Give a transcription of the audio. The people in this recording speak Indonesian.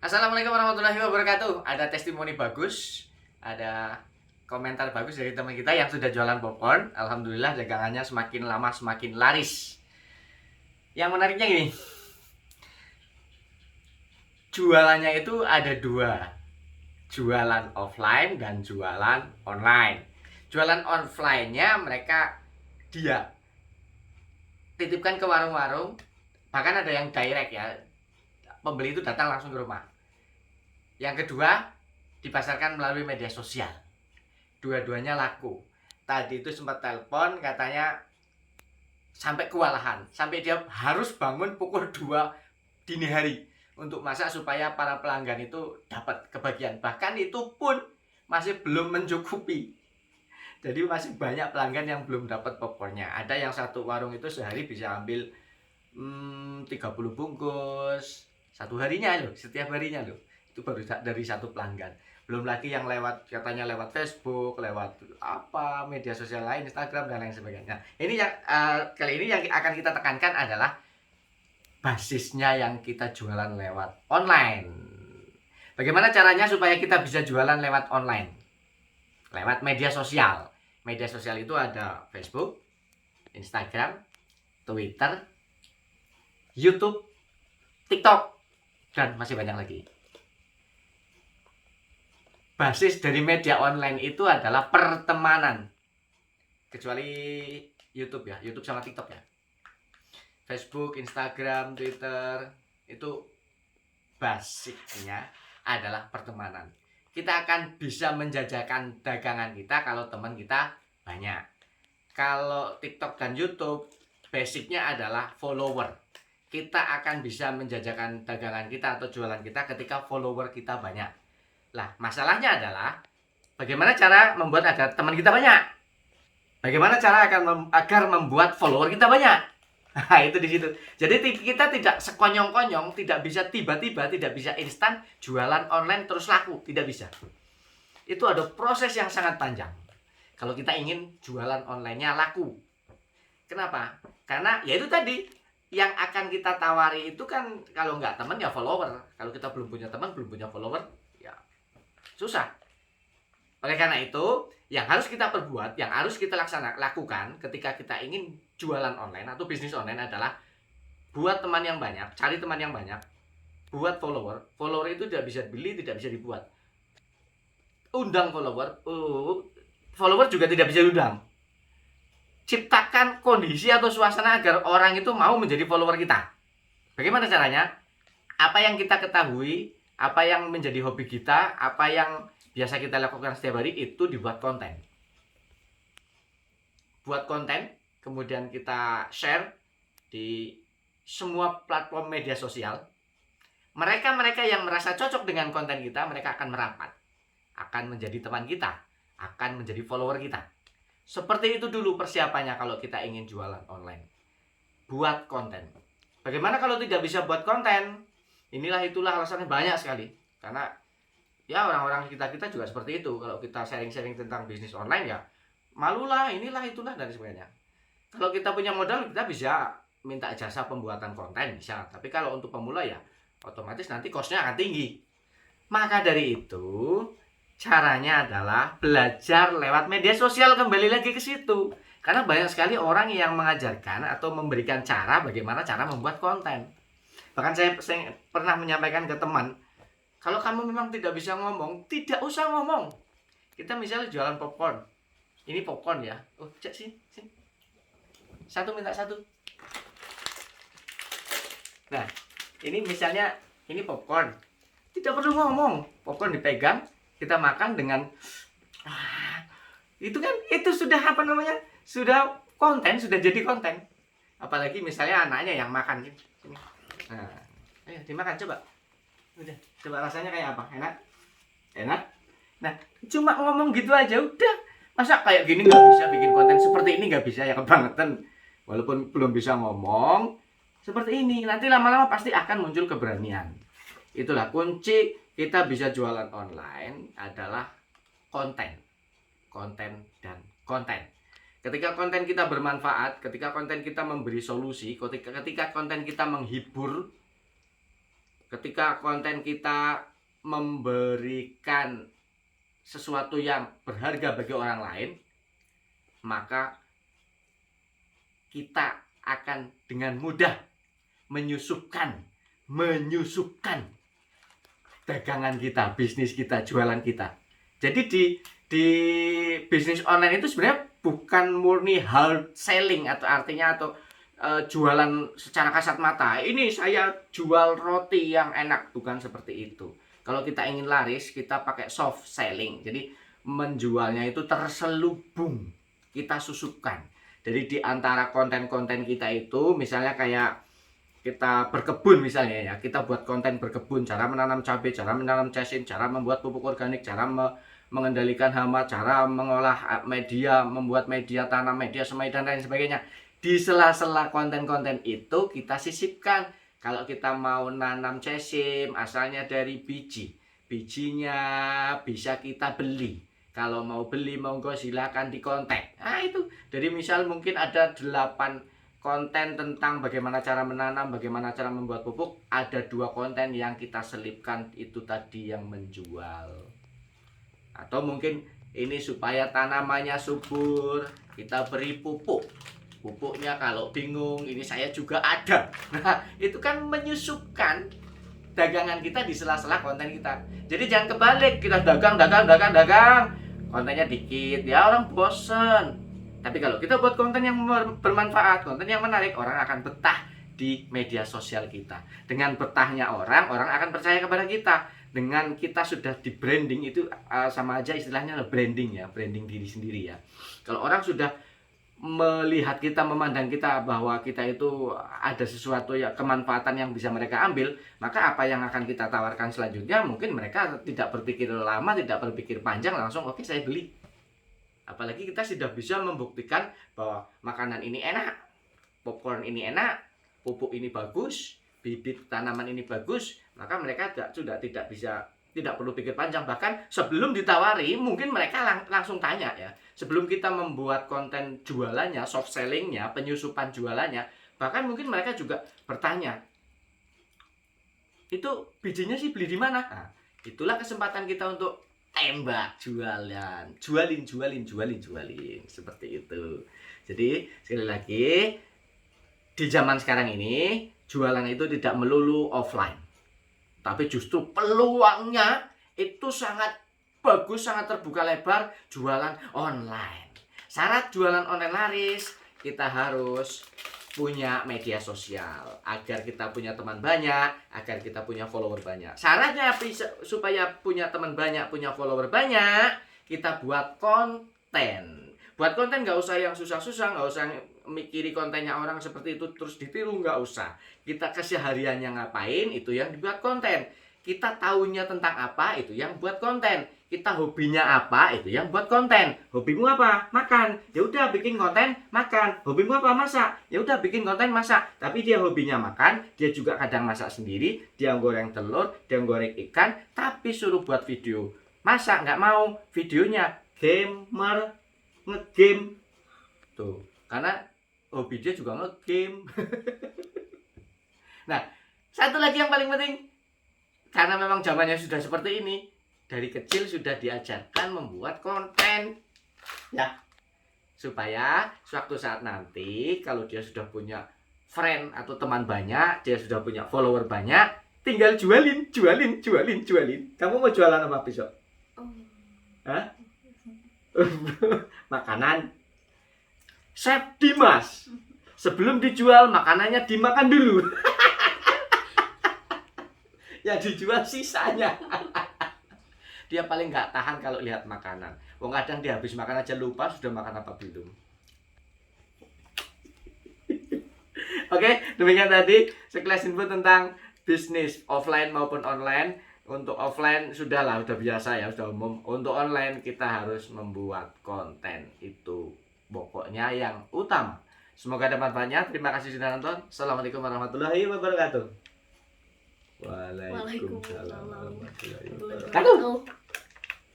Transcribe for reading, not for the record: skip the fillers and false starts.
Assalamualaikum warahmatullahi wabarakatuh. Ada testimoni bagus, ada komentar bagus dari teman kita yang sudah jualan popcorn. Alhamdulillah dagangannya semakin lama semakin laris. Yang menariknya gini, jualannya itu ada dua, jualan offline dan jualan online. Jualan offline-nya dia titipkan ke warung-warung, bahkan ada yang direct ya, pembeli itu datang langsung ke rumah. Yang kedua, dipasarkan melalui media sosial. Dua-duanya laku. Tadi itu sempat telepon katanya sampai kewalahan, sampai dia harus bangun pukul 2 dini hari untuk masak supaya para pelanggan itu dapat kebagian. Bahkan itu pun masih belum mencukupi. Jadi masih banyak pelanggan yang belum dapat popcornnya. Ada yang satu warung itu sehari bisa ambil 30 bungkus satu harinya loh, setiap harinya loh. Itu baru dari satu pelanggan. Belum lagi yang katanya lewat Facebook, lewat apa media sosial lain, Instagram dan lain sebagainya. Ini yang kali ini yang akan kita tekankan adalah basisnya yang kita jualan lewat online. Bagaimana caranya supaya kita bisa jualan lewat online? Lewat media sosial. Media sosial itu ada Facebook, Instagram, Twitter, YouTube, TikTok, dan masih banyak lagi. Basis dari media online itu adalah pertemanan. Kecuali YouTube ya, YouTube sama TikTok ya. Facebook, Instagram, Twitter, itu basicnya adalah pertemanan. Kita akan bisa menjajakan dagangan kita kalau teman kita banyak. Kalau TikTok dan YouTube, basicnya adalah follower. Kita akan bisa menjajakan dagangan kita atau jualan kita ketika follower kita banyak. Lah, masalahnya adalah bagaimana cara membuat agar teman kita banyak? Bagaimana cara agar membuat follower kita banyak? Nah, itu di situ. Jadi kita tidak sekonyong-konyong, tidak bisa tiba-tiba, tidak bisa instan jualan online terus laku, tidak bisa. Itu ada proses yang sangat panjang. Kalau kita ingin jualan online-nya laku. Kenapa? Karena ya itu tadi, yang akan kita tawari itu kan kalau nggak teman ya follower. Kalau kita belum punya teman, belum punya follower, ya susah. Oleh karena itu, yang harus kita perbuat, yang harus kita lakukan ketika kita ingin jualan online atau bisnis online adalah buat teman yang banyak, cari teman yang banyak, buat follower. Follower itu tidak bisa dibeli, tidak bisa dibuat. Undang follower, follower juga tidak bisa diundang. Ciptakan kondisi atau suasana agar orang itu mau menjadi follower kita. Bagaimana caranya? Apa yang kita ketahui, apa yang menjadi hobi kita, apa yang biasa kita lakukan setiap hari itu dibuat konten. Buat konten, kemudian kita share di semua platform media sosial. Mereka-mereka yang merasa cocok dengan konten kita, mereka akan merapat, akan menjadi teman kita, akan menjadi follower kita. Seperti itu dulu persiapannya kalau kita ingin jualan online. Buat konten. Bagaimana kalau tidak bisa buat konten? Inilah itulah alasannya banyak sekali. Karena ya orang-orang kita juga seperti itu. Kalau kita sharing-sharing tentang bisnis online ya malulah, inilah itulah dan sebagainya. Kalau kita punya modal kita bisa minta jasa pembuatan konten bisa. Tapi kalau untuk pemula ya otomatis nanti cost-nya akan tinggi. Maka dari itu caranya adalah belajar lewat media sosial, kembali lagi ke situ. Karena banyak sekali orang yang mengajarkan atau memberikan cara bagaimana cara membuat konten. Bahkan saya pernah menyampaikan ke teman, kalau kamu memang tidak bisa ngomong, tidak usah ngomong. Kita misalnya jualan popcorn. Ini popcorn ya. Oh, cek sini. Satu minta satu. Nah, ini misalnya ini popcorn. Tidak perlu ngomong. Popcorn dipegang, kita makan dengan itu kan itu sudah apa namanya? Sudah konten, sudah jadi konten. Apalagi misalnya anaknya yang makan gitu. Nah, ayo dimakan coba. Udah, coba rasanya kayak apa? Enak? Enak? Nah, cuma ngomong gitu aja udah. Masa kayak gini nggak bisa bikin konten seperti ini, nggak bisa ya, kebangetan. Walaupun belum bisa ngomong seperti ini, nanti lama-lama pasti akan muncul keberanian. Itulah kunci kita bisa jualan online adalah konten. Konten dan konten. Ketika konten kita bermanfaat, ketika konten kita memberi solusi, ketika konten kita menghibur, Ketika konten kita memberikan sesuatu yang berharga bagi orang lain, maka kita akan dengan mudah menyusupkan dagangan kita, bisnis kita, jualan kita. Jadi di bisnis online itu sebenarnya bukan murni hard selling atau jualan secara kasat mata. Ini saya jual roti yang enak, bukan seperti itu. Kalau kita ingin laris, kita pakai soft selling. Jadi menjualnya itu terselubung, kita susupkan. Jadi di antara konten-konten kita itu, misalnya kayak kita berkebun misalnya ya, kita buat konten berkebun, cara menanam cabai, cara menanam casin, cara membuat pupuk organik, cara mengendalikan hama, cara mengolah media, membuat media tanam, media semai dan lain sebagainya. Di sela-sela konten-konten itu kita sisipkan. Kalau kita mau nanam casim asalnya dari bijinya bisa kita beli. Kalau mau beli monggo silakan dikontak. Nah itu, jadi misal mungkin ada 8 konten tentang bagaimana cara menanam, bagaimana cara membuat pupuk, ada 2 konten yang kita selipkan itu tadi yang menjual. Atau mungkin ini supaya tanamannya subur, kita beri pupuk. Pupuknya kalau bingung, ini saya juga ada. Nah, itu kan menyusupkan dagangan kita di sela-sela konten kita. Jadi jangan kebalik, kita dagang, kontennya dikit, ya orang bosen. Tapi kalau kita buat konten yang bermanfaat, konten yang menarik, orang akan betah di media sosial kita. Dengan betahnya orang akan percaya kepada kita. Dengan kita sudah di branding itu sama aja istilahnya branding ya, branding diri sendiri ya. Kalau orang sudah melihat kita, memandang kita bahwa kita itu ada sesuatu ya, kemanfaatan yang bisa mereka ambil, maka apa yang akan kita tawarkan selanjutnya mungkin mereka tidak berpikir lama, tidak berpikir panjang, langsung oke, saya beli. Apalagi kita sudah bisa membuktikan bahwa makanan ini enak, popcorn ini enak, pupuk ini bagus, bibit tanaman ini bagus, maka mereka sudah tidak perlu pikir panjang. Bahkan sebelum ditawari mungkin mereka langsung tanya ya. Sebelum kita membuat konten jualannya, soft sellingnya, penyusupan jualannya, bahkan mungkin mereka juga bertanya, itu bijinya sih beli di mana? Nah, itulah kesempatan kita untuk tembak jualan, jualin seperti itu. Jadi sekali lagi, di zaman sekarang ini jualan itu tidak melulu offline, tapi justru peluangnya itu sangat bagus, sangat terbuka lebar jualan online. Syarat jualan online laris, kita harus punya media sosial agar kita punya teman banyak, agar kita punya follower banyak. Syaratnya supaya punya teman banyak, punya follower banyak, kita buat konten. Buat konten nggak usah yang susah-susah, nggak usah mikiri kontennya orang seperti itu terus ditiru, nggak usah. Kita kesehariannya ngapain, itu yang dibuat konten. Kita tahunya tentang apa, itu yang buat konten. Kita hobinya apa, itu yang buat konten. Hobimu apa? Makan. Ya udah bikin konten makan. Hobimu apa? Masak. Ya udah bikin konten masak. Tapi dia hobinya makan, dia juga kadang masak sendiri, dia goreng telur, dia goreng ikan, tapi suruh buat video masak nggak mau, videonya gamer, ngegame. Tuh, karena hobi dia juga ngegame. Nah, satu lagi yang paling penting, karena memang zamannya sudah seperti ini, dari kecil sudah diajarkan membuat konten ya, supaya suatu saat nanti kalau dia sudah punya friend atau teman banyak, dia sudah punya follower banyak, tinggal jualin. Kamu mau jualan apa besok? Hah? Makanan. Chef Dimas, sebelum dijual makanannya dimakan dulu. Ya dijual sisanya. Dia paling nggak tahan kalau lihat makanan. Wong kadang dia habis makan aja lupa sudah makan apa belum. Oke, demikian tadi sekilas info tentang bisnis offline maupun online. Untuk offline sudah biasa ya, sudah umum. Untuk online kita harus membuat konten, itu pokoknya yang utama. Semoga ada manfaatnya. Terima kasih sudah nonton. Assalamualaikum warahmatullahi wabarakatuh. Waalaikumsalam warahmatullahi wabarakatuh.